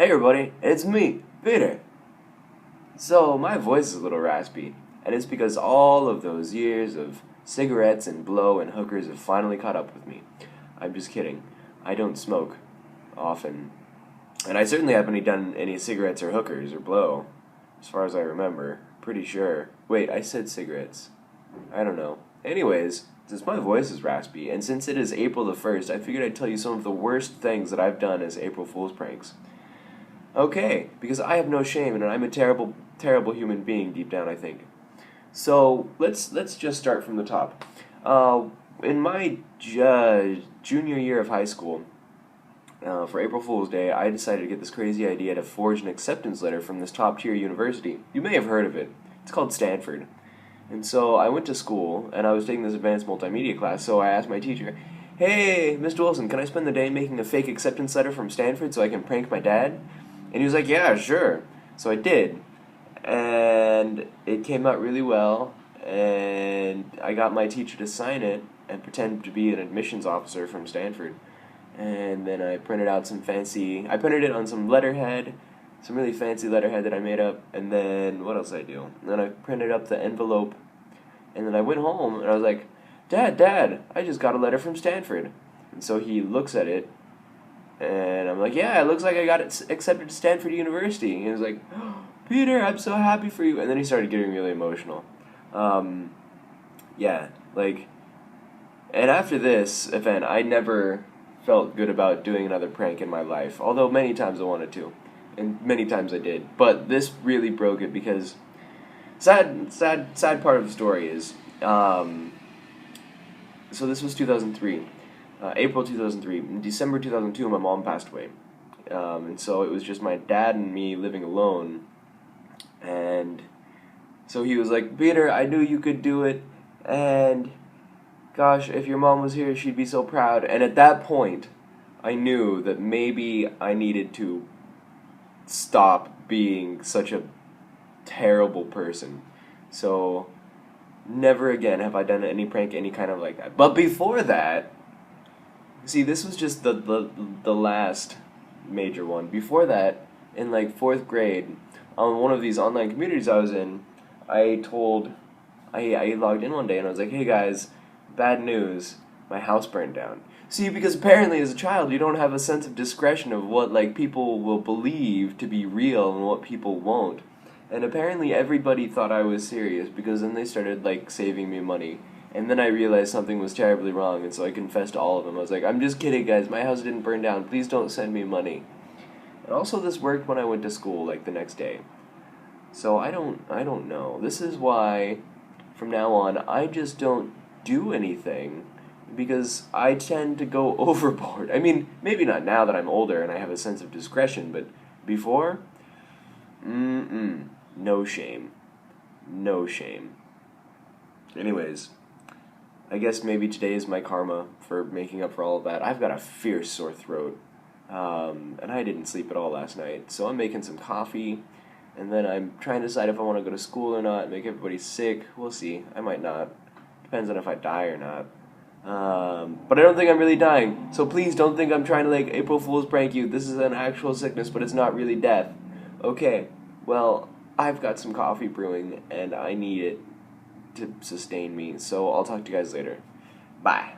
Hey everybody, it's me, Peter. So, my voice is a little raspy, and it's because all of those years of cigarettes and blow and hookers have finally caught up with me. I'm just kidding. I don't smoke often, and I certainly haven't done any cigarettes or hookers or blow, as far as I remember. Pretty sure. Wait, I said cigarettes. I don't know. Anyways, since my voice is raspy, and since it is April the 1st, I figured I'd tell you some of the worst things that I've done as April Fool's pranks. Okay, because I have no shame and I'm a terrible, terrible human being deep down, I think. So let's just start from the top. In my junior year of high school, for April Fool's Day, I decided to get this crazy idea to forge an acceptance letter from this top tier university. You may have heard of it. It's called Stanford. And so I went to school and I was taking this advanced multimedia class. So I asked my teacher, "Hey, Mr. Wilson, can I spend the day making a fake acceptance letter from Stanford so I can prank my dad?" And he was like, "Yeah, sure." So I did. And it came out really well. And I got my teacher to sign it and pretend to be an admissions officer from Stanford. And then I printed it on some letterhead, some really fancy letterhead that I made up. And then, what else did I do? And then I printed up the envelope. And then I went home and I was like, Dad, I just got a letter from Stanford." And so he looks at it. And I'm like, "Yeah, it looks like I got it accepted to Stanford University." And he was like, "Oh, Peter, I'm so happy for you." And then he started getting really emotional. Yeah, like, and after this event, I never felt good about doing another prank in my life. Although many times I wanted to, and many times I did. But this really broke it because sad part of the story is, so this was 2003. April 2003. In December 2002, my mom passed away. And so it was just my dad and me living alone. And so he was like, "Peter, I knew you could do it. And gosh, if your mom was here, she'd be so proud." And at that point, I knew that maybe I needed to stop being such a terrible person. So never again have I done any prank any kind of like that. But before that, see, this was just the last major one. Before that, in like 4th grade, on one of these online communities I was in, I logged in one day and I was like, "Hey guys, bad news, my house burned down." See, because apparently as a child you don't have a sense of discretion of what like people will believe to be real and what people won't. And apparently everybody thought I was serious because then they started like saving me money. And then I realized something was terribly wrong, and so I confessed to all of them. I was like, "I'm just kidding, guys. My house didn't burn down. Please don't send me money." And also, this worked when I went to school, like the next day. So I don't know. This is why, from now on, I just don't do anything because I tend to go overboard. I mean, maybe not now that I'm older and I have a sense of discretion, but before, no shame, no shame. Anyways. I guess maybe today is my karma for making up for all of that. I've got a fierce sore throat, and I didn't sleep at all last night. So I'm making some coffee, and then I'm trying to decide if I want to go to school or not, make everybody sick. We'll see. I might not. Depends on if I die or not. But I don't think I'm really dying. So please don't think I'm trying to like April Fool's prank you. This is an actual sickness, but it's not really death. Okay, well, I've got some coffee brewing, and I need it to sustain me. So I'll talk to you guys later. Bye.